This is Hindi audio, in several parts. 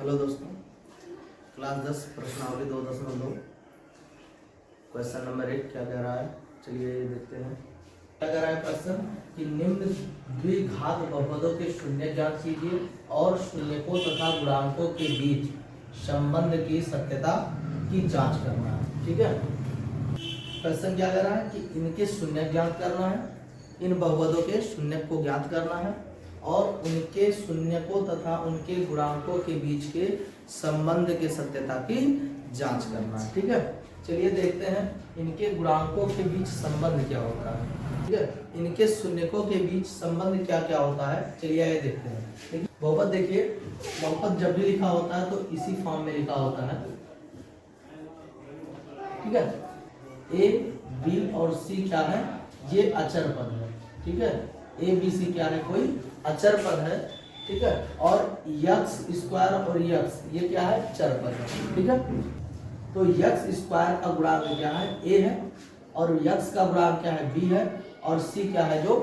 हेलो दोस्तों, क्लास 10 प्रश्नावली 2.2 क्वेश्चन नंबर 1 क्या कह रहा है, चलिए देखते हैं। क्या कह रहा है क्वेश्चन कि निम्न द्विघात बहुपदों के शून्य ज्ञात कीजिए और शून्यकों तथा गुणांकों के बीच संबंध की सत्यता की जांच करना है। ठीक है, क्वेश्चन क्या कह रहा है कि इनके शून्य ज्ञात करना है, इन बहुपदों के शून्य को ज्ञात करना है और उनके शून्यकों तथा उनके गुणांकों के बीच के संबंध के सत्यता की जांच करना है। ठीक है, चलिए देखते हैं इनके गुणांकों के बीच संबंध क्या होता है। ठीक है, इनके शून्यकों के बीच संबंध क्या क्या होता है, चलिए ये देखते हैं। देखिए बहुपद, देखिए बहुपद जब भी लिखा होता है तो इसी फॉर्म में लिखा होता है। ठीक है, ए बी और सी क्या है, ये अचर पद है। ठीक है, ए बी सी क्या है, कोई अचर पद है। ठीक है, और यक्स स्क्वायर और यक्स ये क्या है, चर पद है। ठीक है, तो यक्स स्क्वायर का गुणांक क्या है, ए है, और यक्स का गुणांक क्या है, बी है, और सी क्या है, जो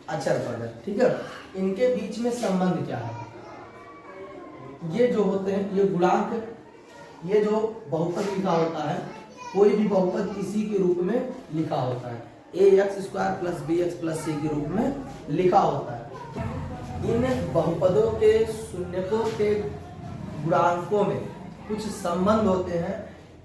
अचर पद है। ठीक है, इनके बीच में संबंध क्या है, ये जो होते हैं ये गुणांक, ये जो बहुपद लिखा होता है, कोई भी बहुपद इसी के रूप में लिखा होता है, A X square plus B X plus C के रूप में लिखा होता है। इन बहुपदों के शून्यकों के गुणांकों में कुछ संबंध होते हैं,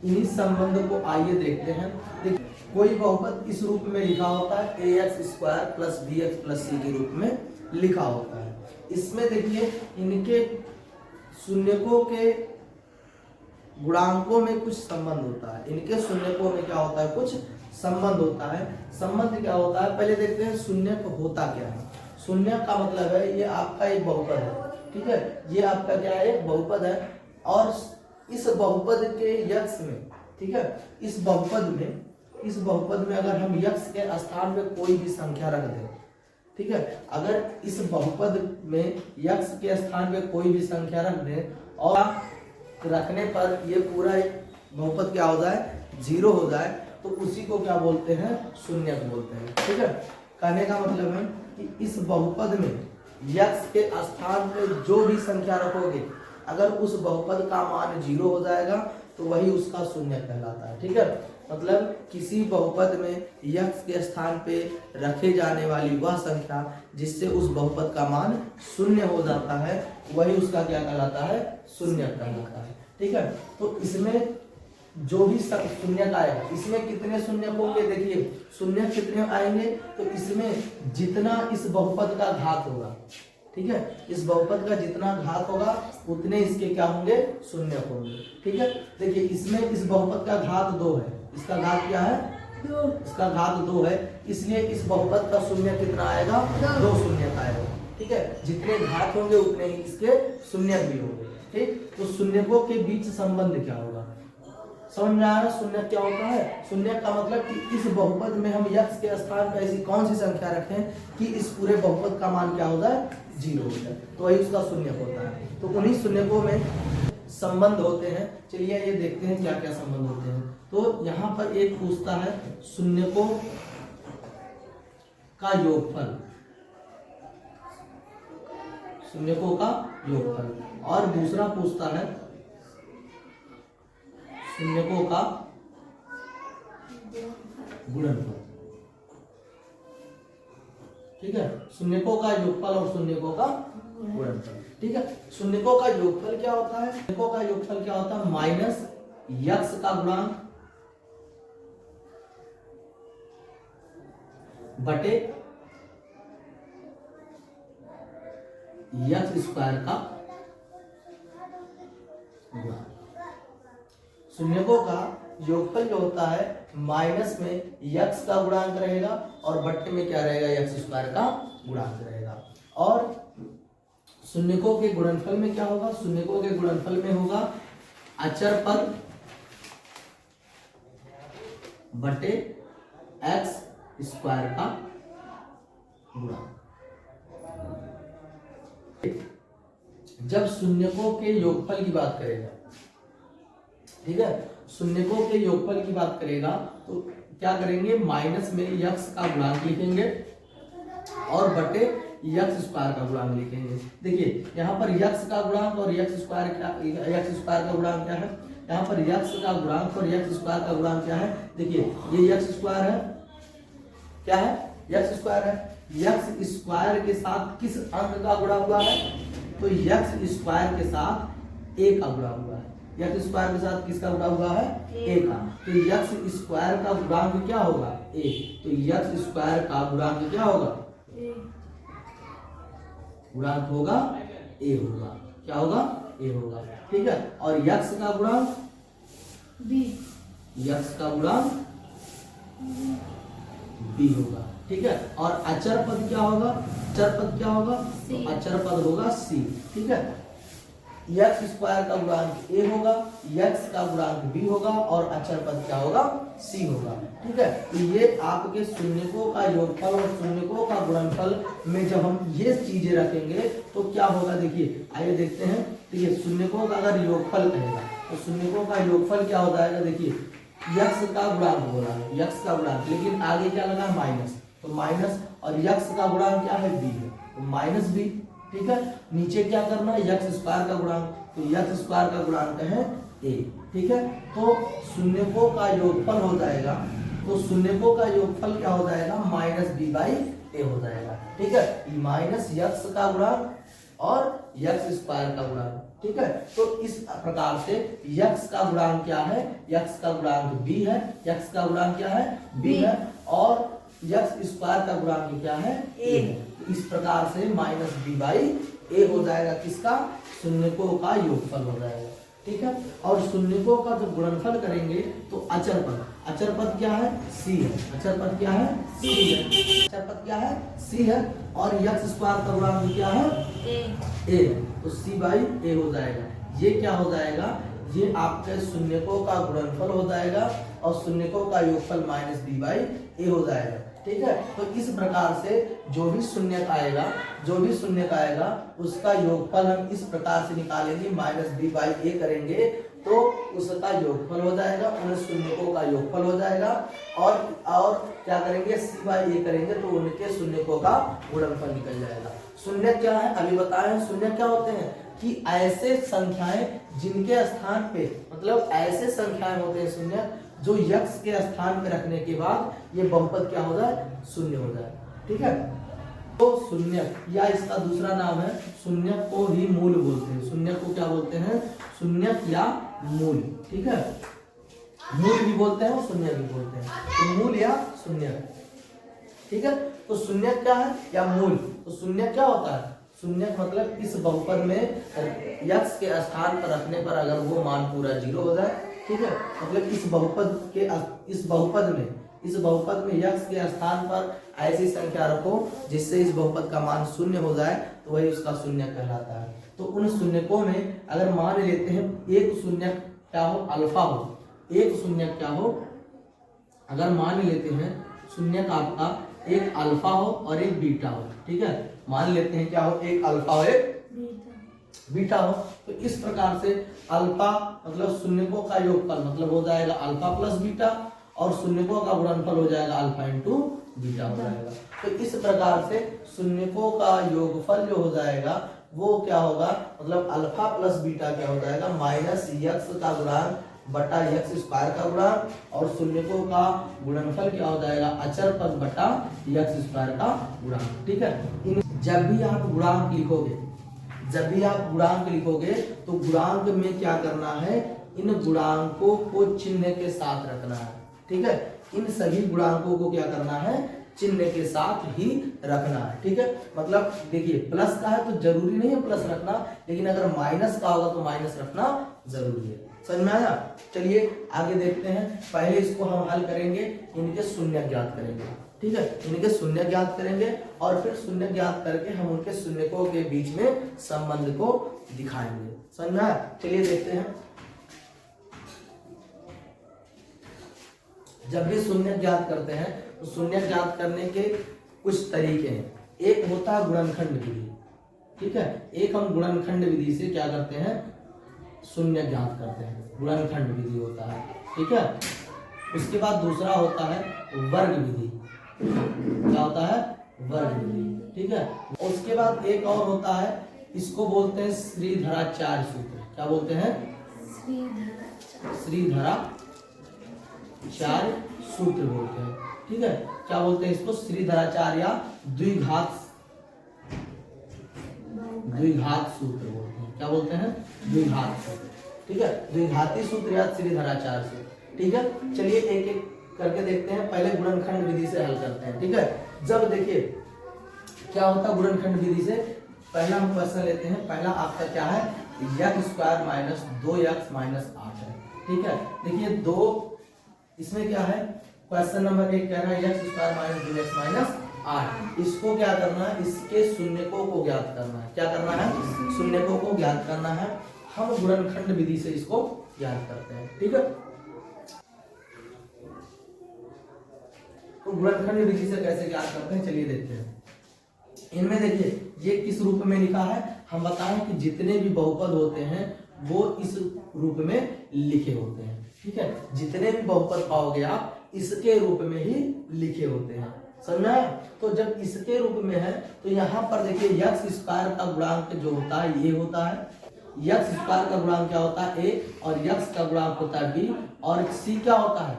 इन्हीं संबंधों को आइए देखते हैं। देखिए कोई बहुपद इस रूप में लिखा होता है, A X square plus B X plus C के रूप में लिखा होता है। इसमें देखिए इनके शून्यकों के गुणांकों में कुछ संबंध होता है, इनके शून्यकों में क्या होता है, कुछ संबंध होता है। संबंध क्या होता है, पहले देखते हैं शून्यक होता क्या है। शून्य का मतलब है ये आपका एक बहुपद है। ठीक है, ये आपका क्या है, एक बहुपद है, और इस बहुपद के यक्स में, ठीक है, इस बहुपद में अगर हम यक्स के स्थान पे कोई भी संख्या रख दें, ठीक है, अगर इस बहुपद में यक्स के स्थान पे कोई भी संख्या रख दें और रखने पर ये पूरा एक बहुपद क्या हो जाए, जीरो हो जाए, तो उसी को क्या बोलते हैं, शून्यक बोलते हैं। ठीक है, कहने का मतलब है कि इस बहुपद में यक्स के स्थान पे जो भी संख्या रखोगे, अगर उस बहुपद का मान जीरो हो जाएगा तो वही उसका शून्य कहलाता है। ठीक है, मतलब किसी बहुपद में यक्स के स्थान पे रखे जाने वाली वह संख्या जिससे उस बहुपद का मान शून्य हो जाता है, वही उसका क्या कहलाता है, शून्य कहलाता है। ठीक है, तो इसमें जो भी शून्यक आएगा, इसमें कितने शून्यक होंगे, देखिए शून्यक कितने आएंगे, तो इसमें जितना इस बहुपद का घात होगा, ठीक है, इस बहुपद का जितना घात होगा उतने इसके क्या होंगे, शून्यक होंगे। ठीक है, देखिए इसमें इस बहुपद का घात 2 है, इसका घात क्या है, इसका घात 2 है, इसलिए इस बहुपद का शून्य कितना आएगा, 2 शून्यक आएगा। ठीक है, जितने घात होंगे उतने ही इसके शून्यक भी होंगे। ठीक, तो शून्यकों के बीच संबंध क्या होगा, समझ में आ रहा है। शून्य क्या होता है, शून्य का मतलब कि इस बहुपद में हम यक्स के स्थान पर ऐसी कौन सी संख्या रखें कि इस पूरे बहुपद का मान क्या हो जाए, जीरो हो जाए, तो वही उसका शून्य होता है। तो उन्हीं शून्यकों में संबंध होते हैं। चलिए ये देखते हैं क्या क्या संबंध होते हैं। तो यहाँ पर एक पूछता है शून्यकों का योगफल, शून्यकों का योगफल, और दूसरा पूछता है शून्यकों का गुणनफल। ठीक है, शून्यकों का योगफल और शून्यकों का गुणनफल। ठीक है, शून्यकों का योगफल क्या होता है, शून्यकों का योगफल क्या होता है, माइनस यक्स का गुणांक बटे यक्स स्क्वायर का गुणांक। शून्यकों का योगफल जो होता है माइनस में यक्स का गुणांक रहेगा और बट्टे में क्या रहेगा, यक्स स्क्वायर का गुणांक रहेगा। और शून्यकों के गुणनफल में क्या होगा, शून्यकों के गुणनफल में होगा अचर पद बटे एक्स स्क्वायर का गुणांक। जब शून्यकों के योगफल की बात करेगा, ठीक है, शून्यकों के योगफल की बात करेगा तो क्या करेंगे, माइनस में यक्स का गुणांक लिखेंगे और बटे यक्स स्क्वायर का गुणांक लिखेंगे। देखिए यहाँ पर यक्स का गुणांक और यक्स स्क्वायर का गुणांक क्या है, यहाँ पर यक्स का गुणांक और यक्स स्क्वायर का गुणांक क्या है, देखिए ये यक्स स्क्वायर है, क्या है, यक्स स्क्वायर है। यक्स स्क्वायर के साथ किस अंक का गुणा हुआ है, तो यक्स स्क्वायर के साथ ए का गुणा हुआ है। यक्स स्क्वायर के साथ किसका गुणा हुआ है, ए का। तो यक्स स्क्वायर का गुणांक क्या होगा, ए। तो यक्स स्क्वायर का गुणांक क्या होगा, गुणांक होगा ए होगा, क्या होगा, ए होगा, ठीक है। और यक्स का गुणांक बी, यक्स का गुणांक बी होगा, ठीक है। और अचर पद क्या होगा, अचर पद क्या होगा, तो अचर पद होगा सी, ठीक है। यक्स स्क्वायर का गुणांक ए होगा, यक्स का गुणांक बी होगा और अचर पद क्या होगा, सी होगा, ठीक है। तो ये आपके शून्यकों का योगफल और शून्यकों का गुणनफल में जब हम ये चीजें रखेंगे तो क्या होगा, देखिए आइए देखते हैं। देखिए शून्यकों का अगर योगफल कहेगा तो शून्यकों का योगफल क्या हो जाएगा, देखिए यक्स का गुणांक बोला है, यक्स का गुणांक, लेकिन आगे क्या लगा माइनस, तो माइनस, और यक्स का गुणांक क्या है, बी है, तो माइनस बी, ठीक है। नीचे क्या करना है, यक्स स्क्वायर का गुणांक, तो यक्स स्क्वायर का गुणांक है ए, ठीक है। तो शून्यकों का योगफल हो जाएगा, तो शून्यकों का योगफल क्या हो जाएगा, माइनस बी बाई ए हो जाएगा, ठीक है। माइनस यक्स का गुणांक और यक्स स्क्वायर का गुणांक, ठीक है। तो इस प्रकार से यक्स का गुणांक क्या है, यक्स का गुणांक बी है, यक्स का गुणांक क्या है, बी है, और यक्स स्क्वायर का गुणांक क्या है, ए है। इस प्रकार से माइनस बी बाई ए हो जाएगा किसका, शून्यकों का योगफल हो जाएगा, ठीक है। और शून्यकों का जब गुणनफल करेंगे तो अचर पद, अचर पद क्या है, सी है, अचर पद क्या है, सी है, अचर पद क्या है, सी है। और यक्स स्क्वायर का गुणांक क्या है, ए, तो सी बाई ए हो जाएगा। ये क्या हो जाएगा, ये आपके शून्यकों का गुणनफल हो जाएगा और शून्यकों का योगफल माइनस बी बाई ए हो जाएगा, ठीक है। तो इस प्रकार से जो भी शून्यक आएगा, जो भी शून्यक आएगा उसका योगफल हम इस प्रकार से निकालेंगे, माइनस बी बाई ए करेंगे तो उसका योगफल हो जाएगा, उन शून्यकों का योगफल हो जाएगा, और क्या करेंगे, सी बाई ए करेंगे तो उनके शून्यकों का गुणनफल निकल जाएगा। शून्य क्या है, अभी बताए, शून्य क्या होते हैं कि ऐसे संख्याएं जिनके स्थान पे, मतलब ऐसे संख्याएं होते हैं शून्य जो यक्स के स्थान पे रखने के बाद ये बहुपद क्या हो जाए, शून्य हो जाए, ठीक है। तो शून्यक या इसका दूसरा नाम है, शून्यक को ही मूल बोलते हैं, शून्यक को क्या बोलते हैं, शून्यक या मूल, ठीक है। मूल भी बोलते हैं और शून्य भी बोलते हैं, तो मूल या शून्यक, ठीक है। तो शून्यक क्या है या मूल, तो शून्यक क्या होता है, शून्यक मतलब इस बहुपद में यक्स के स्थान पर रखने पर अगर वो मान पूरा 0 हो जाए, ठीक है। मतलब इस बहुपद में यक्स के स्थान पर ऐसी संख्या रखो जिससे इस बहुपद का मान 0 हो जाए तो वही उसका शून्य कहलाता है। तो उन शून्यकों में अगर मान लेते हैं एक शून्य क्या हो, अल्फा हो, एक शून्य क्या हो, अगर मान लेते हैं शून्य आपका एक अल्फा हो और एक बीटा हो, ठीक है। मान लेते हैं क्या हो, एक अल्फा और एक बीटा हो, तो इस प्रकार से अल्फा मतलब शून्यकों का योगफल मतलब हो जाएगा अल्फा प्लस बीटा, और शून्यकों का गुणनफल हो जाएगा अल्फा इंटू बीटा हो जाएगा। तो इस प्रकार से शून्यकों का योगफल जो हो जाएगा वो क्या होगा, मतलब अल्फा प्लस बीटा क्या हो जाएगा, माइनस यक्स का गुणांक बटा यक्स स्क्वायर का गुणांक, और शून्यकों का गुणनफल क्या हो जाएगा, अचर पद बटा यक्स स्क्वायर का गुणांक, ठीक है। जब भी आप गुणांक लिखोगे, जब भी आप गुणांक लिखोगे तो गुणांक में क्या करना है, इन गुणांकों को चिन्ह के साथ रखना है, ठीक है। इन सभी गुणांकों को क्या करना है, चिन्ह के साथ ही रखना है, ठीक है। मतलब देखिए प्लस का है तो जरूरी नहीं है प्लस रखना, लेकिन अगर माइनस का होगा तो माइनस रखना जरूरी है। समझ में आया। चलिए आगे देखते हैं। पहले इसको हम हल करेंगे, इनके शून्य ज्ञात करेंगे, ठीक है। इनके शून्य ज्ञात करेंगे और फिर शून्य ज्ञात करके हम उनके शून्यकों के बीच में संबंध को दिखाएंगे। समझ में आया। चलिए देखते हैं। जब भी शून्य ज्ञात करते हैं तो शून्य ज्ञात करने के कुछ तरीके हैं। एक होता है गुणनखंड विधि, ठीक है। एक हम गुणनखंड विधि से क्या करते हैं, शून्य ज्ञात करते हैं, गुणनखंड विधि होता है, ठीक है। उसके बाद दूसरा होता है वर्ग विधि। क्या होता है, वर्ग विधि। ठीक है, उसके बाद एक और होता है, इसको बोलते हैं श्रीधराचार्य सूत्र। क्या बोलते हैं? श्रीधराचार्य सूत्र बोलते हैं। ठीक है, क्या बोलते हैं इसको? श्रीधराचार्य या द्विघात सूत्र बोलते हैं। क्या बोलते हैं? द्विघात सूत्र। ठीक है, द्विघाती सूत्र या श्रीधराचार्य सूत्र। ठीक है, चलिए एक एक करके देखते हैं। पहले गुणनखंड विधि से हल करते हैं। ठीक है, जब देखिए क्या होता है गुणनखंड विधि से, पहला हम क्वेश्चन लेते हैं। पहला आपका क्या है? x square minus 2x minus 8 है। ठीक है, देखिए दो, इसमें क्या है? क्वेश्चन नंबर 1 कह रहा है x square minus 2x minus 8। इसको क्या करना है? इसके शून्यकों को ज्ञात करना है। क्या करना है? शून्यकों को ज्ञात करना है। हम गुणनखंड विधि से इसको ज्ञात करते हैं। ठीक है, तो गुणनखंड विधि से कैसे ज्ञात करते हैं, चलिए देखते हैं। इनमें देखिए ये किस रूप में लिखा है, हम बताएं कि जितने भी बहुपद होते हैं वो इस रूप में लिखे होते हैं। ठीक है, जितने भी बहुपद पाओगे आप इसके रूप में ही लिखे होते हैं। समझा? तो जब इसके रूप में है तो यहाँ पर देखिए x स्क्वायर का गुणांक जो होता है ये होता है। x स्क्वायर का गुणांक क्या होता है? a, और x का गुणांक होता है b, और c क्या होता है?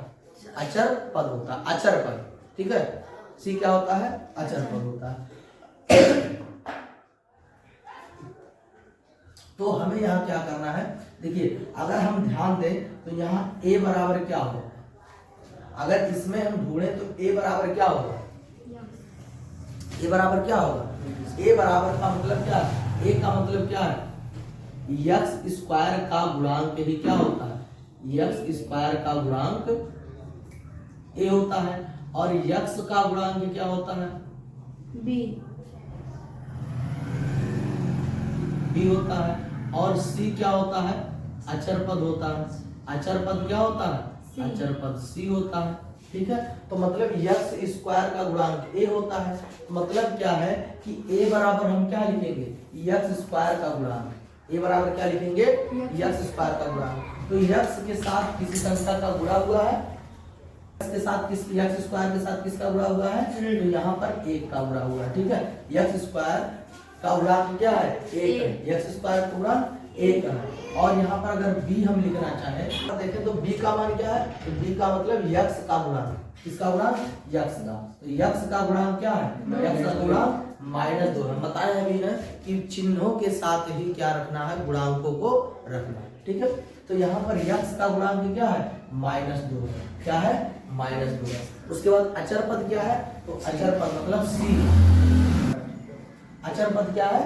अचर पद होता है, अचर पद। ठीक है, c क्या होता है? अचर पद होता है। तो हमें यहाँ क्या करना है? देखिए अगर हम ध्यान दें तो यहाँ a बराबर क्या होगा? अगर इसमें हम ढूंढें तो a बराबर क्या होगा? a बराबर क्या होगा? a बराबर का मतलब क्या है? a का मतलब क्या है? x स्क्वायर का गुणांक ही क्या होता है? x स्क्वायर का गुणांक a होता है, और x का गुणांक क्या होता है? b होता है, और c क्या होता है? अचर पद होता है। अचर पद क्या होता है? अचर पद c होता है। ठीक है, तो मतलब x स्क्वायर का गुणांक a होता है। मतलब क्या है कि a बराबर हम क्या लिखेंगे? x स्क्वायर का गुणांक। a बराबर क्या लिखेंगे? x स्क्वायर का गुणांक। तो x के साथ किसी संख्या का गुणा हुआ है, x के साथ किस, x स्क्वायर के साथ किसका गुणा हुआ है? तो यहाँ पर 1 का गुणा हुआ है। ठीक है, x स्क्वायर का गुणांक क्या है? 1 है। x स्क्वायर का गुणांक 1 है। और यहाँ पर अगर b हम लिखना चाहें तो देखें तो b का मान क्या है? तो b का मतलब x का गुणांक। किसका गुणांक? x का। तो x का गुणांक क्या है? x का गुणांक -2। हम बताए अभी ना कि चिन्हों के साथ ही क्या रखना है? गुणांकों को रखना है। ठीक है, तो यहाँ पर x का गुणांक क्या है? -2। क्या है? -2। उसके बाद अचर पद क्या है? तो अचर पद मतलब c। अचर पद क्या है?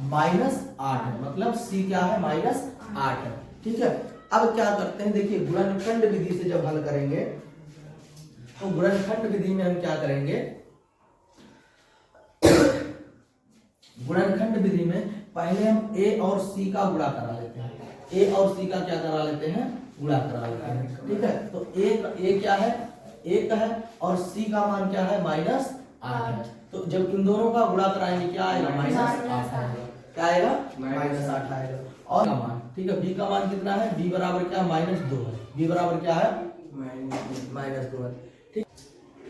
-8 है। मतलब c क्या है? -8 है। ठीक है, अब क्या करते हैं? देखिए गुणनखंड विधि से जब हल करेंगे तो गुणनखंड विधि में हम क्या करेंगे? गुणनखंड विधि में पहले हम a और c का गुणा करा लेते हैं। a और c का क्या करा लेते हैं? गुणा करा लेते हैं। ठीक है, तो a क्या है? 1 है, और c का मान क्या है? -8 है। तो जब इन दोनों का गुणा कराएंगे क्या आएगा? -8 आएगा। क्या आएगा? -8 आएगा। और का मान, ठीक है, b का मान कितना है? b बराबर क्या? -2 है। b बराबर क्या है? -2 है। ठीक,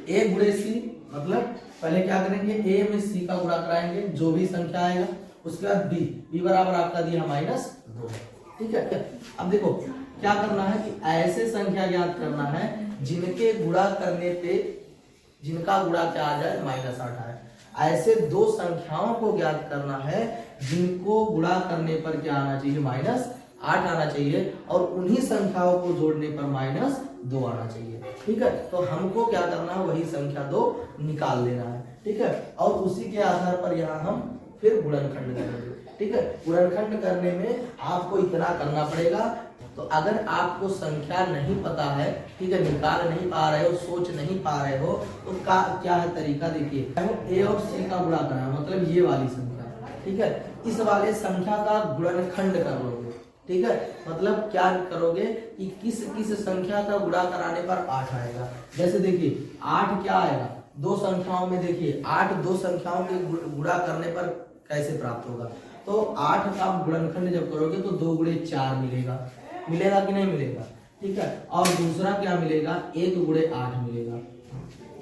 a गुणे c, मतलब पहले क्या करेंगे? a में c का गुणा कराएंगे, जो भी संख्या आएगा। उसके बाद b बराबर आपका दिया -2 है। ठीक है, अब देखो क्या करना है कि ऐसे संख्या ज्ञात करना है जिनके गुणा करने पे, जिनका गुणा क्या आ जाए? -8 आए। ऐसे दो संख्याओं को ज्ञात करना है जिनको गुणा करने पर क्या आना चाहिए? -8 आना चाहिए, और उन्हीं संख्याओं को जोड़ने पर -2 आना चाहिए। ठीक है, तो हमको क्या करना है? वही संख्या 2 निकाल लेना है। ठीक है, और उसी के आधार पर यहाँ हम फिर गुणनखंड करेंगे। ठीक है, गुणनखंड करने में आपको इतना करना पड़ेगा। तो अगर आपको संख्या नहीं पता है, ठीक है, निकाल नहीं पा रहे हो, सोच नहीं पा रहे हो, तो क्या है तरीका? देखिए a और c का गुणा करना, मतलब ये वाली संख्या, ठीक है, इस वाले संख्या का गुणनखंड कर लोगे। ठीक है, मतलब क्या करोगे कि किस किस संख्या का गुणा कराने पर 8 आएगा। जैसे देखिए 8 क्या आएगा? दो संख्याओं में, देखिए 8 दो संख्याओं के गुणा करने पर कैसे प्राप्त होगा? तो 8 का गुणनखंड जब करोगे तो 2 गुणे 4 मिलेगा। मिलेगा कि नहीं मिलेगा? ठीक है, और दूसरा क्या मिलेगा? 1 गुणे 8 मिलेगा।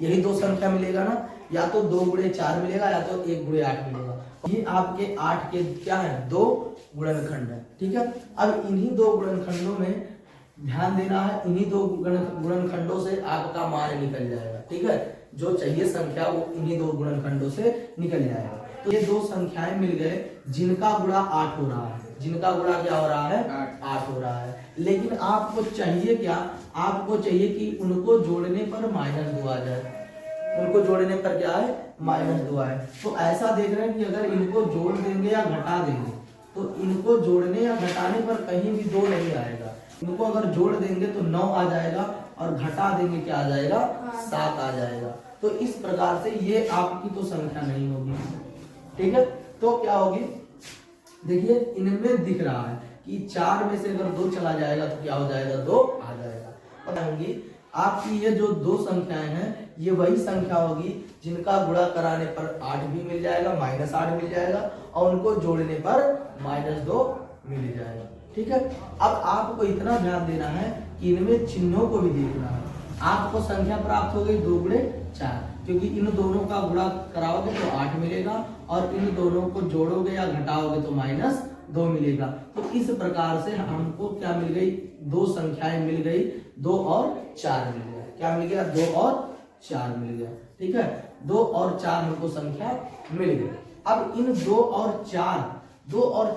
यही दो संख्या मिलेगा ना, या तो 2 गुणे 4 मिलेगा या तो 1 गुणे 8 मिलेगा। ये आपके 8 के क्या है, 2 गुणनखंड है, ठीक है। अब इन्हीं 2 गुणनखंडों में ध्यान देना है, इन्हीं 2 गुणनखंडों से आपका मान निकल जाएगा, ठीक है। जो चाहिए संख्या वो इन्हीं 2 गुणनखंडों से निकल जाएगा। तो ये 2 संख्याएं मिल गए जिनका गुणा 8 हो रहा है, जिनका गुणा क्या हो रहा है, 8 हो रहा है। लेकिन आपको चाहिए क्या, आपको चाहिए कि उनको जोड़ने पर -2 आ जाए, उनको जोड़ने पर क्या है, -2 आए। तो ऐसा देख रहे हैं कि अगर इनको जोड़ देंगे या घटा देंगे तो इनको जोड़ने या घटाने पर कहीं भी 2 नहीं आएगा। इनको अगर जोड़ देंगे तो 9 आ जाएगा और घटा देंगे क्या आ जाएगा, 7 आ जाएगा। तो इस प्रकार से ये आपकी तो संख्या नहीं होगी, ठीक है। तो क्या होगी, देखिए इनमें दिख रहा है कि 4 में से अगर 2 चला जाएगा तो क्या हो जाएगा, 2 आ जाएगा। पता होगी आपकी ये जो 2 संख्याएं हैं ये वही संख्या होगी जिनका गुणा कराने पर 8 भी मिल जाएगा, -8 मिल जाएगा और उनको जोड़ने पर -2 मिल जाएगा, ठीक है। अब आपको इतना ध्यान देना है कि इनमें चिन्हों को भी देखना है। आपको संख्या प्राप्त हो गई 2 गुणे 4, क्योंकि इन दोनों का गुणा कराओगे तो 8 मिलेगा और इन दोनों को जोड़ोगे या घटाओगे तो -2 मिलेगा। तो इस प्रकार से हमको क्या मिल गई, 2 संख्याएं मिल गई, 2 और 4 मिल गया। क्या मिल गया, 2 और 4 मिल गया, ठीक है। 2 और 4 हमको संख्या मिल गई। अब इन 2 और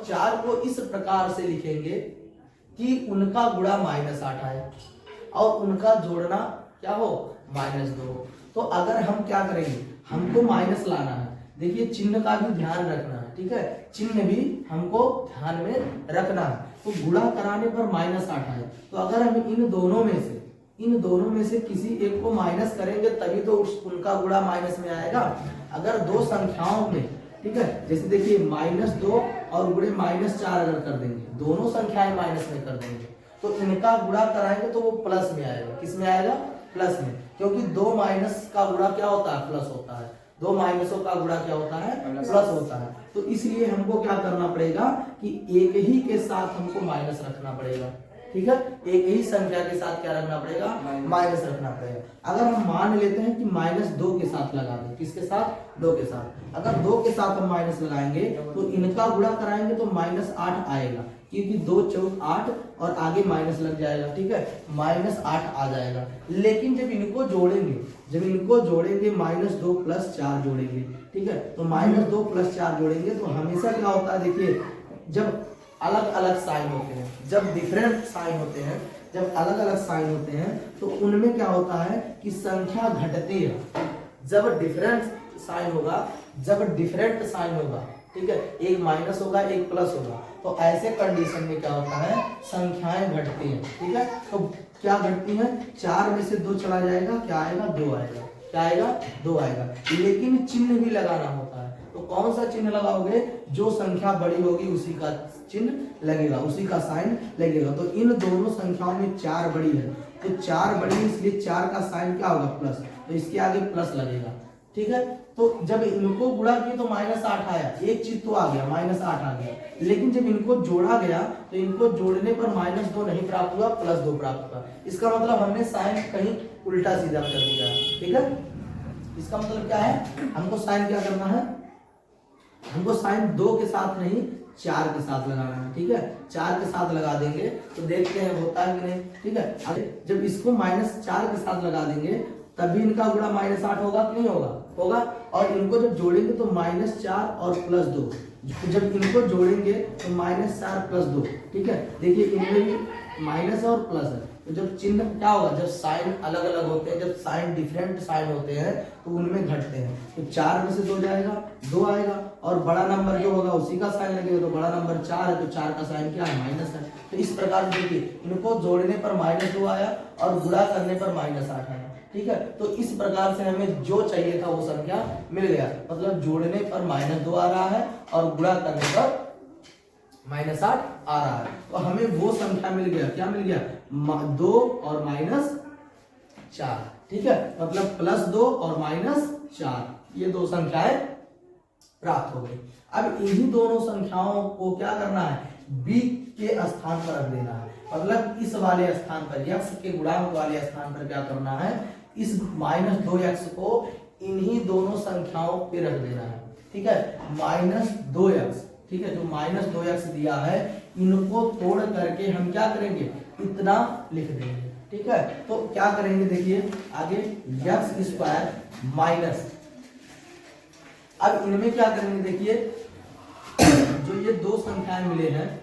4 को इस प्रकार से लिखेंगे कि उनका गुणा -8 आए और उनका जोड़ना क्या हो, -2। तो अगर हम क्या करेंगे, हमको माइनस लाना है, देखिए चिन्ह का भी ध्यान रखना है, ठीक है। चिन्ह भी हमको ध्यान में रखना है। तो गुणा कराने पर -8 आए, तो अगर हम इन दोनों में से किसी एक को माइनस करेंगे तभी तो उनका गुणा माइनस में आएगा। अगर 2 संख्याओं में, ठीक है, जैसे देखिए -2 और गुणे -4 अगर कर देंगे, दोनों संख्याएं माइनस में कर देंगे तो इनका गुणा कराएंगे तो वो प्लस में आएगा। किस में आएगा, प्लस में, क्योंकि 2 माइनस का गुणा क्या होता है, प्लस होता है। 2 माइनसों का गुणा क्या होता है, प्लस होता है। तो इसलिए हमको क्या करना पड़ेगा कि एक ही के साथ हमको माइनस रखना पड़ेगा, ठीक है। एक ही संख्या के साथ क्या रखना पड़ेगा, माइनस रखना पड़ेगा। अगर हम मान लेते हैं कि -2 के साथ लगा दें, किसके साथ, 2 के साथ, अगर 2 के साथ हम माइनस लगाएंगे तो इनका गुणा कराएंगे तो -8 आएगा, क्योंकि 2 चौक 8 और आगे माइनस लग जाएगा, ठीक है, -8 आ जाएगा। लेकिन जब इनको जोड़ेंगे -2 + 4 जोड़ेंगे, ठीक है, तो -2 + 4 जोड़ेंगे तो हमेशा क्या होता है, देखिए जब अलग अलग साइन होते हैं, जब डिफरेंट साइन होते हैं, जब अलग अलग साइन होते हैं तो उनमें क्या होता है कि संख्या घटती है। जब डिफरेंट साइन होगा, ठीक है, एक माइनस होगा एक प्लस होगा, तो ऐसे कंडीशन में क्या होता है, संख्याएं घटती हैं, ठीक है। तो क्या घटती हैं, 4 में से 2 चला जाएगा, क्या आएगा, 2 आएगा, क्या आएगा, 2 आएगा। लेकिन चिन्ह भी लगाना होता है। तो कौन सा चिन्ह लगाओगे, जो संख्या बड़ी होगी उसी का चिन्ह लगेगा, उसी का साइन लगेगा। तो इन दोनों संख्याओं में 4 बड़ी है, तो 4 बड़ी है इसलिए 4 का साइन क्या होगा, प्लस, तो इसके आगे प्लस लगेगा, ठीक है। तो जब इनको गुणा किए तो -8 आया, एक चीज तो आ गया, -8 आ गया। लेकिन जब इनको जोड़ा गया तो इनको जोड़ने पर -2 नहीं प्राप्त हुआ, +2 प्राप्त हुआ। इसका मतलब हमने साइन कहीं उल्टा सीधा कर दिया, ठीक है। इसका मतलब क्या है, हमको साइन क्या करना है, हमको साइन 2 के साथ नहीं 4 के साथ लगाना है, ठीक है। 4 के साथ लगा देंगे तो देखते हैं होता है कि नहीं, ठीक है। जब इसको -4 के साथ लगा देंगे तभी इनका गुणा -8 होगा कि नहीं होगा, होगा। और इनको जब जोड़ेंगे तो -4 और +2, जब इनको जोड़ेंगे तो -4 + 2, ठीक है। देखिए इनमें भी माइनस और प्लस है, तो जब चिन्ह क्या होगा, जब साइन अलग अलग होते हैं, जब साइन डिफरेंट साइन होते हैं तो उनमें घटते हैं। तो 4 में से 2 जाएगा, 2 आएगा और बड़ा नंबर जो होगा उसी का साइन लगेगा। तो बड़ा नंबर 4 है तो 4 का साइन क्या है, माइनस है। तो इस प्रकार देखिए इनको जोड़ने पर -2 आया और गुणा करने पर -8 आया, ठीक है। तो इस प्रकार से हमें जो चाहिए था वो संख्या मिल गया, मतलब जोड़ने पर -2 आ रहा है और गुणा करने पर -8 आ रहा है। तो हमें वो संख्या मिल गया, क्या मिल गया, 2 और -4, ठीक है, मतलब +2 और -4, ये 2 संख्याएं प्राप्त हो गई। अब इन्हीं दोनों संख्याओं को क्या करना है, b के स्थान पर रख देना है, मतलब इस वाले स्थान पर, x के गुणांक वाले स्थान पर क्या करना है, इस -2x को इन्हीं दोनों संख्याओं पे रख देना है, ठीक है। -2x, ठीक है, जो -2x दिया है इनको तोड़ करके हम क्या करेंगे, इतना लिख देंगे, ठीक है। तो क्या करेंगे देखिए आगे, x² माइनस, अब इनमें क्या करेंगे देखिए, जो ये दो संख्याएं मिले हैं,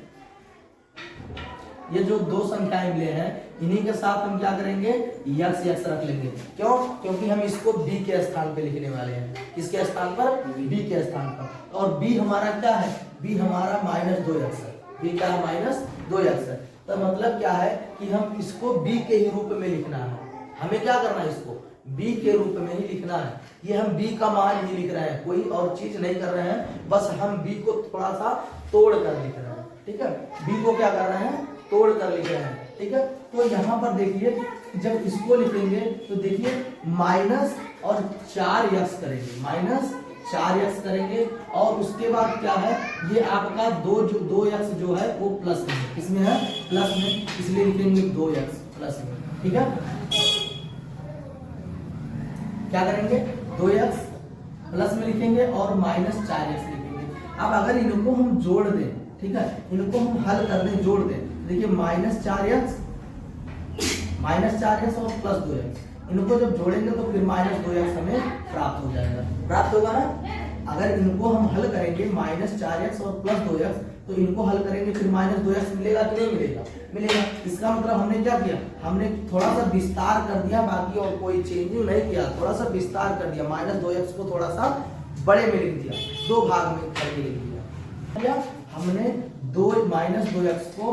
ये जो दो संख्याएं मिले हैं इन्हीं के साथ हम क्या करेंगे, यक्स यक्स रख लेंगे। क्यों? क्योंकि हम इसको b के स्थान पे लिखने वाले हैं। किसके स्थान पर? b के स्थान पर। और b हमारा क्या है? b हमारा -2x है। b क्या है? -2x है। तो मतलब क्या है कि हम इसको b के ही रूप में लिखना है। हमें क्या करना है, इसको b के रूप में ही लिखना है। ये हम b का मान ही लिख रहे हैं, कोई और चीज नहीं कर रहे हैं, बस हम b को थोड़ा सा तोड़ कर लिख रहे हैं, ठीक है। b को क्या कर रहे हैं, तोड़ कर लिख रहे हैं, ठीक है। तो यहाँ पर देखिए जब इसको लिखेंगे तो देखिए माइनस और 4x करेंगे, -4x करेंगे और उसके बाद क्या है, ये आपका 2x जो है वो प्लस में है, किसमें है? प्लस में, इसलिए लिखेंगे 2x प्लस में, ठीक है। क्या करेंगे, 2x प्लस में लिखेंगे और -4x लिखेंगे। अब अगर इनको हम जोड़ दें, ठीक है, इनको हम हल कर दें, जोड़ दें, देखिए -4x और +2x, इनको जब जोड़ेंगे तो फिर -2x हमें प्राप्त हो जाएगा, प्राप्त होगा ना। अगर इनको हम हल करेंगे -4x और +2x, तो इनको हल करेंगे फिर -2x मिलेगा कि नहीं मिलेगा? मिलेगा। इसका मतलब हमने क्या किया, हमने थोड़ा सा विस्तार कर दिया, बाकी और कोई चेंजिंग नहीं किया, थोड़ा सा विस्तार कर दिया, -2x को थोड़ा सा बड़े में लिख दिया, 2 भाग में करके लिख दिया। हमने -2x को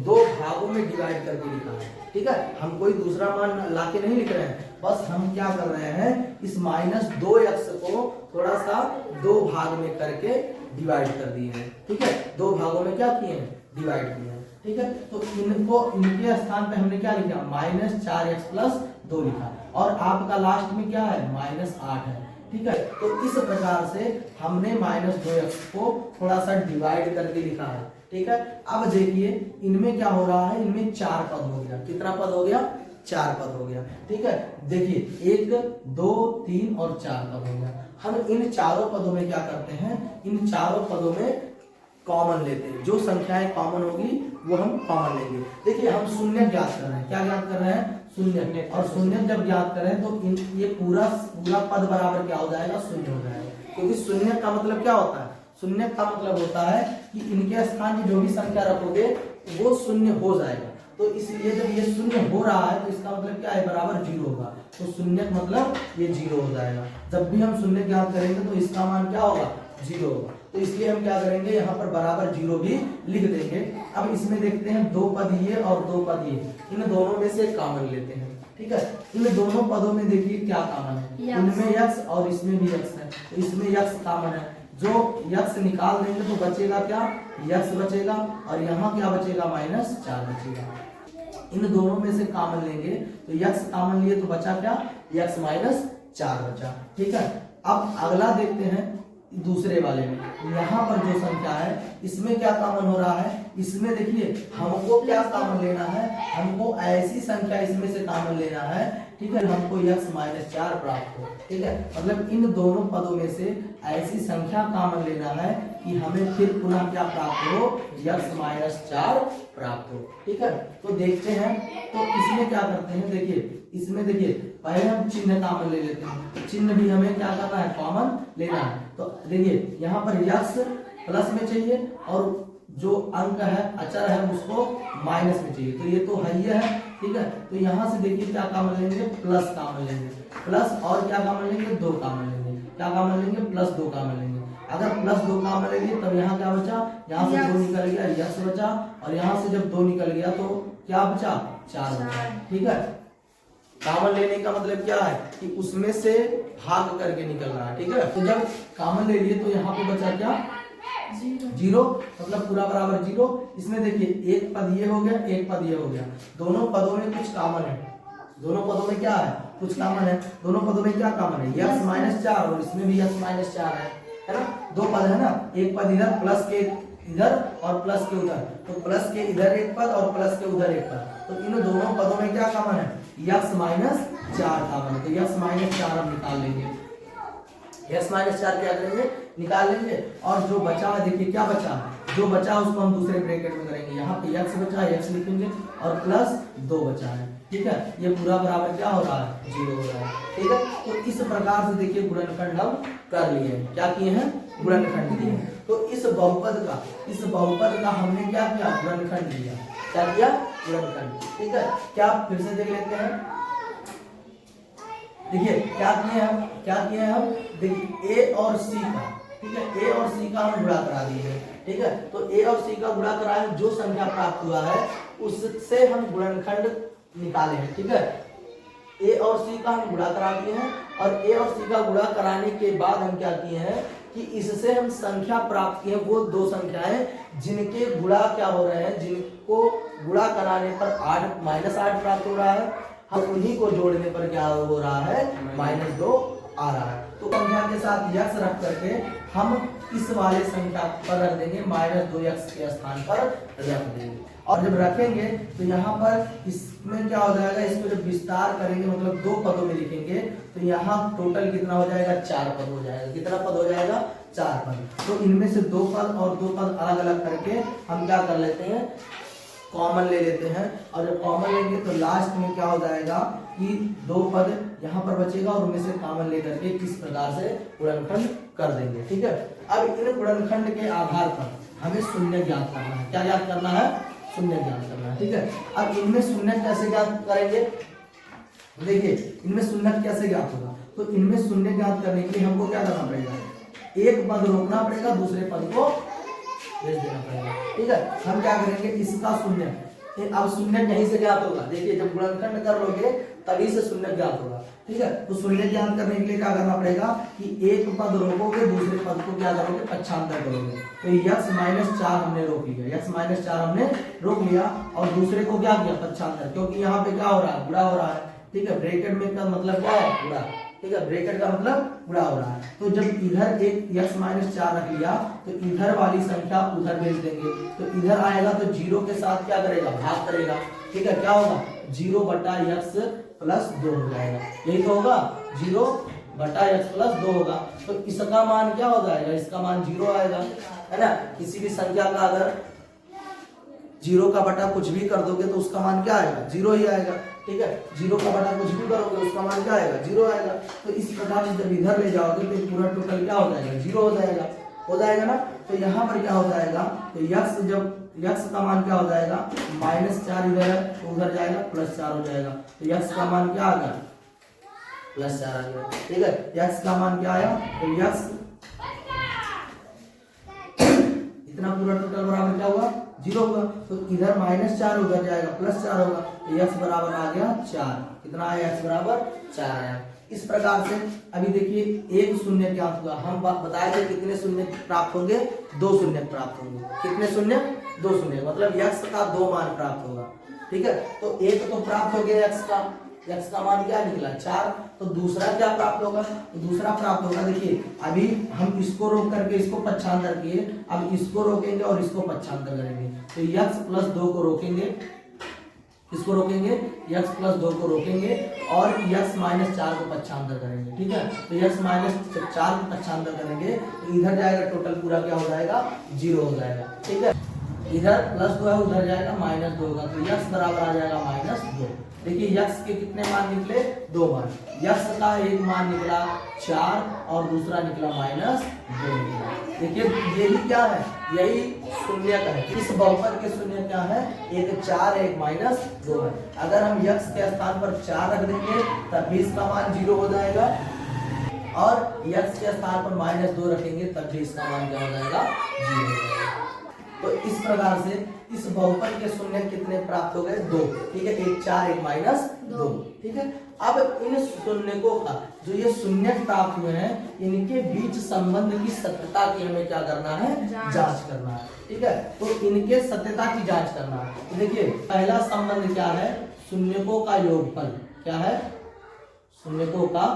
2 भागों में डिवाइड करके लिखा है, ठीक है। हम कोई दूसरा मान लाके नहीं लिख रहे हैं, बस हम क्या कर रहे हैं, इस -2x को थोड़ा सा 2 भाग में करके डिवाइड कर दिए हैं, ठीक है। 2 भागों में क्या किए हैं, डिवाइड किए हैं, ठीक है। तो इनको, इनके स्थान पे हमने क्या लिखा, -4x + 2 लिखा, और आपका लास्ट में क्या है, -8 है, ठीक है। तो इस प्रकार से हमने -2x को थोड़ा सा डिवाइड करके लिखा है, ठीक है। अब देखिए इनमें क्या हो रहा है, इनमें 4 पद हो गया, कितना पद हो गया, 4 पद हो गया, ठीक है। देखिए 1 2 3 और 4 पद हो गया। हम इन चारों पदों में क्या करते हैं, इन चारों पदों में कॉमन लेते हैं, जो संख्याएं कॉमन होगी वो हम कॉमन लेंगे। देखिए हम शून्य ज्ञात कर रहे हैं, क्या ज्ञात कर रहे हैं, शून्य, और शून्य जब ज्ञात करें तो ये पूरा पद बराबर क्या हो जाएगा, शून्य हो जाएगा। क्योंकि शून्य का मतलब क्या होता है, शून्य का मतलब होता है कि इनके स्थान की जो भी संख्या रखोगे वो शून्य हो जाएगा। तो इसलिए जब ये शून्य हो रहा है तो इसका मतलब क्या है, बराबर 0 होगा, तो शून्य मतलब ये 0 हो जाएगा। जब भी हम शून्य ज्ञात करेंगे तो इसका मान क्या होगा, 0 होगा। तो इसलिए हम क्या करेंगे, यहाँ पर बराबर 0 भी लिख देंगे। अब इसमें देखते हैं 2 पद ये और 2 पद ये, इन दोनों में से कॉमन लेते हैं, ठीक है। इन दोनों पदों में देखिए क्या कॉमन है, इनमें x और इसमें भी x है, तो इसमें x कॉमन है। जो x निकाल देंगे तो बचेगा क्या, x बचेगा, और यहाँ क्या बचेगा, -4 बचेगा। इन दोनों में से कॉमन लेंगे तो x कॉमन लिए तो बचा क्या, x -4 बचा, ठीक है। अब अगला देखते हैं दूसरे वाले में, यहाँ पर जो संख्या है इसमें क्या कॉमन हो रहा है, इसमें देखिए हमको क्या कॉमन लेना है, हमको ऐसी संख्या इसमें से कॉमन लेना है, ठीक है, हमको x -4 प्राप्त हो, ठीक है। मतलब इन दोनों पदों में से ऐसी संख्या कॉमन लेना है कि हमें फिर पुनः क्या प्राप्त हो, x -4 प्राप्त हो, ठीक है। तो देखते हैं, तो इसमें क्या करते हैं, देखिए इसमें देखिए पहले हम चिन्ह कॉमन ले लेते हैं, चिन्ह भी हमें क्या करना है, कॉमन लेना है। तो देखिए यहाँ पर x प्लस में चाहिए और जो अंक है, अचर है, उसको माइनस में चाहिए, तो ये तो है, ठीक है। तो यहाँ से देखिए क्या कॉमन लेंगे, प्लस कॉमन लेंगे, प्लस और क्या कॉमन लेंगे, 2 कॉमन लेंगे, क्या कॉमन लेंगे, +2 कॉमन लेंगे। अगर +2 कॉमन लेंगे तब यहाँ क्या बचा, यहाँ से 2 निकल गया, x बचा, और यहाँ से जब 2 निकल गया तो क्या बचा, 4 बचा, ठीक है। कॉमन लेने का मतलब क्या है कि उसमें से भाग करके निकल रहा है, ठीक है। तो जब कॉमन ले लिए तो यहाँ पे बचा क्या, 0, मतलब पूरा बराबर 0। इसमें देखिए एक पद ये हो गया, एक पद ये हो गया, दोनों पदों में कुछ कॉमन है, दोनों पदों में क्या है, कुछ कॉमन है। दोनों पदों में क्या कॉमन है, x -4 और इसमें भी x -4 है ना। 2 पद है ना, एक पद इधर, प्लस के इधर और प्लस के उधर, तो प्लस के इधर एक पद और प्लस के उधर एक पद, तो इन दोनों पदों में क्या कॉमन है, x -4 कॉमन है, तो x -4 हम निकाल लेंगे, x माइनस 4 क्या करेंगे, निकाल लेंगे। और जो बचा है देखिए क्या बचा, जो बचा उसको हम दूसरे ब्रैकेट में करेंगे। यहाँ पे x बचा है, x लिखेंगे और प्लस 2 बचा है, ठीक है। ये पूरा बराबर क्या हो रहा है, 0 हो रहा है, ठीक है। तो इस प्रकार से देखिए गुणनखंड हम कर लिए हैं। क्या किए हैं, गुणनखंड किए हैं। तो इस बहुपद का हमने क्या किया, गुणनखंड किया। क्या किया, गुणनखंड, ठीक है। क्या फिर से देख लेते हैं, देखिए क्या किए हम देखिए a और c का, ठीक है, a और c का हम गुणा करा दिए हैं, ठीक है। तो a और c का गुणा कराए, जो संख्या प्राप्त हुआ है उससे हम गुणनखंड निकाले हैं, ठीक है। a और c का हम गुणा करा दिए हैं और a और c का गुणा कराने के बाद हम क्या किए हैं कि इससे हम संख्या प्राप्त किए, वो दो संख्याएं जिनके गुणा क्या हो रहे हैं, जिनको गुणा कराने पर 8 प्राप्त हो रहा है, हम उन्हीं को जोड़ने पर क्या हो रहा है, -2 आ रहा है। तो संख्या के साथ x रख करके हम इस वाले संख्या पर रख देंगे, -2x के स्थान पर रख देंगे। और जब रखेंगे तो यहाँ पर इसमें क्या हो जाएगा, इसको जब विस्तार करेंगे मतलब 2 पदों में लिखेंगे तो यहाँ टोटल कितना हो जाएगा, 4 पद हो जाएगा। कितना पद हो जाएगा, 4 पद। तो इनमें से 2 पद और 2 पद अलग अलग करके हम क्या कर लेते हैं, कॉमन ले लेते हैं। और जब कॉमन लेंगे तो लास्ट में क्या हो जाएगा कि 2 पद यहाँ पर बचेगा और उनमें से कॉमन लेकर के किस प्रकार से गुणनखंड कर देंगे, ठीक है। अब इन गुणनखंड के आधार पर हमें शून्य ज्ञात करना है। क्या ज्ञात करना है, शून्य ज्ञात करना है, ठीक है। अब इनमें शून्य कैसे ज्ञात करेंगे, देखिए इनमें शून्य कैसे ज्ञात होगा। तो इनमें शून्य ज्ञात करने के लिए हमको क्या करना पड़ेगा, एक पद रोकना पड़ेगा, दूसरे पद को भेज देना पड़ेगा, ठीक है। हम क्या करेंगे, इसका शून्य, अब शून्य यहीं से ज्ञात होगा। देखिए जब गुणनखंड कर लोगे तभी से शून्य ज्ञात होगा, ठीक है। तो शून्य ज्ञात करने के लिए क्या करना पड़ेगा कि एक पद रोकोगे, दूसरे पद को क्या करोगे, पक्षांतर करोगे। तो x-4 हमने रोक लिया, x-4 हमने रोक लिया और दूसरे को क्या किया, पक्षांतर, क्योंकि यहाँ पे क्या हो रहा है, गुणा हो रहा है, ठीक है। ब्रैकेट में का मतलब क्या है, गुणा, ठीक है। ब्रैकेट का मतलब गुणा हो रहा है। तो जब इधर एक x-4 रख लिया तो इधर वाली संख्या उधर भेज देंगे, तो इधर आएगा तो 0 के साथ क्या करेगा, भाग करेगा, ठीक है। क्या होगा, 0/x + 2 हो जाएगा। यही तो होगा, 0/x + 2 होगा। तो इसका मान क्या हो जाएगा, इसका मान 0 आएगा, है ना। किसी भी संख्या का अगर 0 का बटा कुछ भी कर दोगे तो उसका मान क्या आएगा, 0 ही आएगा, ठीक है। 0 का बटा कुछ भी करोगे उसका मान क्या आएगा, 0 आएगा। तो इस प्रकार से जब इधर ले जाओगे तो पूरा टोटल क्या हो जाएगा, 0 हो जाएगा ना। तो यहाँ पर क्या हो जाएगा, तो x का मान क्या हो जाएगा, -4 इधर है तो उधर जाएगा, +4 हो जाएगा। तो x का मान क्या आ गया, +4 आ गया, ठीक है। x का मान क्या आया, तो x इतना पूरा टोटल बराबर क्या हुआ, 0 होगा। तो इधर -4 उधर जाएगा, +4 होगा। तो x बराबर आ गया 4। कितना आया, x बराबर 4 आया। इस प्रकार से अभी देखिए एक शून्य क्या हुआ, हम बताए थे कितने शून्य प्राप्त होंगे, 2 शून्य प्राप्त होंगे। कितने शून्य, 2 शून्य, मतलब x का 2 मान प्राप्त होगा, ठीक है। तो एक तो प्राप्त हो गया x का मान क्या निकला, 4। तो दूसरा क्या प्राप्त होगा, तो दूसरा प्राप्त होगा, देखिए अभी हम इसको रोक करके इसको पक्षांतर किए, अब इसको रोकेंगे और इसको पक्षांतर करेंगे। तो x + 2 को रोकेंगे, इसको रोकेंगे, x + 2 को रोकेंगे और x-4 को पक्षांतर करेंगे, ठीक है। तो x-4 को पक्षांतर करेंगे तो इधर जाएगा, टोटल पूरा क्या हो जाएगा, 0 हो जाएगा, ठीक है। इधर +2 है उधर जाएगा -2 होगा, तो x बराबर आ जाएगा -2। देखिए x के कितने मान निकले, 2 मान। x का एक मान निकला 4 और दूसरा निकला -2 निकला। देखिए यही क्या है, यही शून्य का है। इस बहुपद के शून्य क्या है, एक 4 एक -2 है। अगर हम x के स्थान पर 4 रख देंगे तब भी इसका मान 0 हो जाएगा और x के स्थान पर -2 रखेंगे तब भी इसका मान क्या हो जाएगा, 0 हो जाएगा। तो इस प्रकार से इस बहुपद के शून्य कितने प्राप्त हो गए, 2, ठीक है। एक 4 एक -2, ठीक है। अब इन शून्यकों का जो ये शून्य प्राप्त हुए हैं इनके बीच संबंध की सत्यता की हमें क्या करना है, जांच करना है, ठीक है। तो इनके सत्यता की जांच करना है। तो देखिए पहला संबंध क्या है, शून्यकों का योगफल। क्या है, शून्यकों का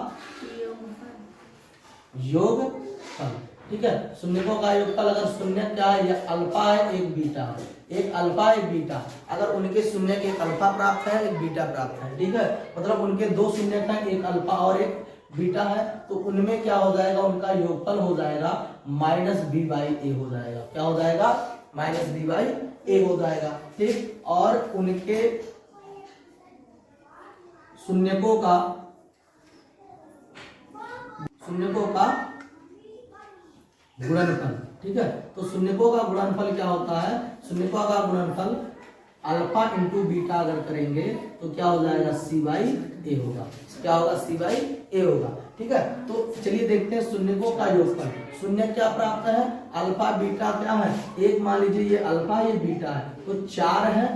योगफल, ठीक है। शून्यकों का योगफल, अगर शून्य क्या है, ये अल्फा है एक बीटा है, एक अल्फा एक बीटा, अगर उनके शून्य के एक अल्फा प्राप्त है एक बीटा प्राप्त है, ठीक है। मतलब उनके 2 शून्य हैं, एक अल्फा और एक बीटा है, तो उनमें क्या हो जाएगा, उनका योगफल हो जाएगा माइनस बी बाई ए हो जाएगा। क्या हो जाएगा, माइनस बी बाई ए हो जाएगा। ठीक, और उनके शून्यकों का गुणनफल। ठीक है, तो शून्यकों का गुणनफल क्या होता है, शून्यकों का गुणनफल अल्फा इंटू बीटा अगर करेंगे तो क्या हो जाएगा, सी बाई ए होगा। क्या होगा, सी बाई ए होगा। ठीक है, तो चलिए देखते हैं शून्यकों का योगफल। शून्य क्या प्राप्त है, अल्फा बीटा क्या है, एक मान लीजिए ये अल्फा ये बीटा है, तो 4 है,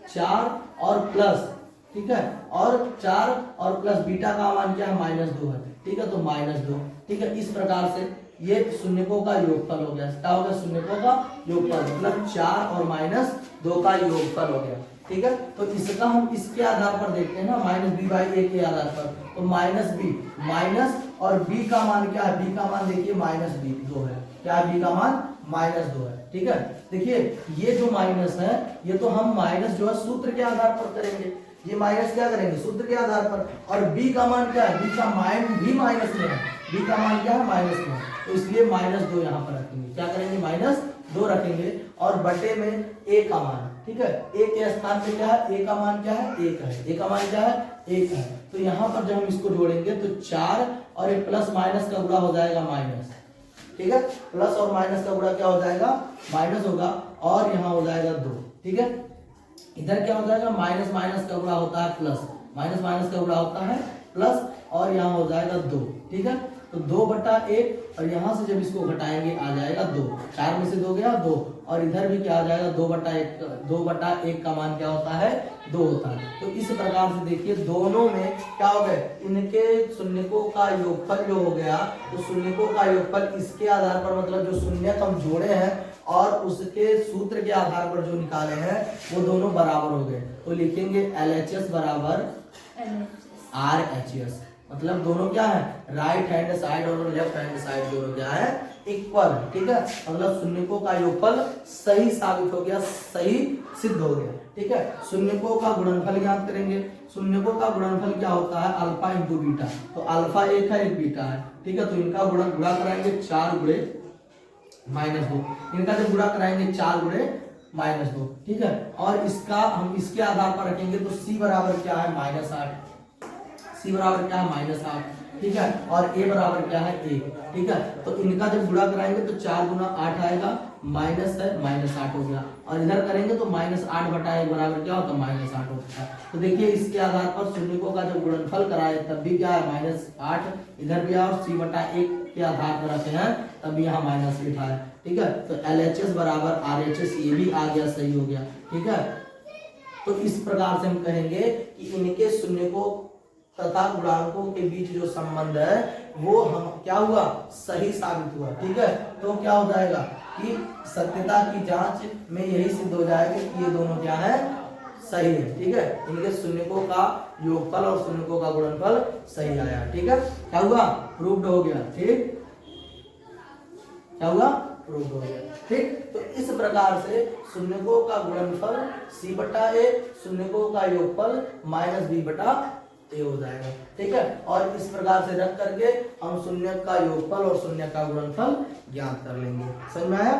4 और प्लस, ठीक है, और 4 और प्लस बीटा का मान क्या है, -2 है। ठीक है, तो -2। ठीक है, इस प्रकार से ये शून्यकों का योगफल हो गया। क्या हो गया, शून्यकों का योगफल मतलब 4 और -2 का योगफल हो गया। ठीक है, तो इसका हम इसके आधार पर देखते हैं ना, माइनस बी बाई ए के आधार पर, तो माइनस बी माइनस और बी का मान क्या है, बी का मान देखिए -2 है। क्या है, बी का मान -2 है। ठीक है, देखिए ये जो माइनस है, ये तो हम माइनस जो है सूत्र के आधार पर करेंगे, ये माइनस क्या करेंगे, सूत्र के आधार पर। और बी का मान क्या है, बी का मान भी माइनस में है, बी का मान क्या है, माइनस में है, तो इसलिए -2 यहाँ पर रखेंगे। क्या करेंगे, -2 रखेंगे, और बटे में ए का मान। ठीक है, ए के स्थान पे क्या है, ए का मान क्या है, 1 है, ए का मान क्या है, 1 है। तो यहाँ पर जब हम इसको जोड़ेंगे तो 4 और एक प्लस माइनस का गुणा हो जाएगा माइनस। ठीक है, प्लस और माइनस का गुणा क्या हो जाएगा, माइनस होगा, और यहाँ हो जाएगा 2। ठीक है, इधर क्या हो जाएगा, माइनस माइनस का गुणा होता है प्लस, माइनस माइनस का गुणा होता है प्लस, और यहाँ हो जाएगा 2। ठीक है, तो 2/1, और यहाँ से जब इसको घटाएंगे आ जाएगा 2, 4 में से 2 गया 2, और इधर भी क्या आ जाएगा 2/1 का मान क्या होता है, 2 होता है। तो इस प्रकार से देखिए दोनों में क्या हो गए, इनके शून्यकों का योगफल जो हो गया, तो शून्यकों का योगफल इसके आधार पर, मतलब जो शून्यक हम जोड़े हैं और उसके सूत्र के आधार पर जो निकाले हैं वो दोनों बराबर हो गए। तो लिखेंगे LHS बराबर RHS, मतलब दोनों क्या है, राइट हैंड साइड और लेफ्ट हैंड साइड दोनों क्या है, इक्वल। ठीक है, मतलब शून्यकों का योगफल सही साबित हो गया, सही सिद्ध हो गया। ठीक है, शून्यकों का गुणनफल ज्ञात करेंगे। शून्यकों का गुणनफल क्या होता है, अल्फा इंटू बीटा, तो अल्फा 1 है, 1 बीटा है। ठीक है, तो इनका गुणा कराएंगे 4 गुणे -2, इनका जब गुणा कराएंगे 4 गुणे -2। ठीक है, और इसका हम इसके आधार पर रखेंगे तो सी बराबर क्या है, -8, सी बराबर क्या है, -8। ठीक है, और ए बराबर क्या है, 1। ठीक है, तो इनका जब गुणा कराएंगे तो 4 गुना 8 आएगा, माइनस है, -8 हो गया, और इधर करेंगे तो -8/1 बराबर क्या होता है, -8 होता है। तो देखिए इसके आधार पर शून्यकों का जब गुणनफल कराए तब भी क्या है, -8, इधर भी और c/1 के आधार पर रखे हैं तब भी यहाँ माइनस लिखा है। ठीक है, तो LHS बराबर RHS, ये भी आ गया, सही हो गया। ठीक है, तो इस प्रकार से हम कहेंगे कि इनके शून्यकों तथा गुणांकों के बीच जो संबंध है वो हम क्या हुआ, सही साबित हुआ। ठीक है, तो क्या हो जाएगा कि सत्यता की जांच में यही सिद्ध हो जाएगा कि ये दोनों क्या है, सही है। ठीक है, इनके शून्यकों का योगफल और शून्यकों का गुणनफल सही आया। ठीक है, क्या हुआ, प्रूव्ड हो गया। ठीक, क्या हुआ, प्रूव्ड हो गया। ठीक, तो इस प्रकार से शून्यकों का गुणनफल c/a, शून्यकों का योगफल -b/a हो जाएगा। ठीक है, और इस प्रकार से रख करके हम शून्य का योगफल और शून्य का गुणनफल ज्ञात कर लेंगे। समझ में आया।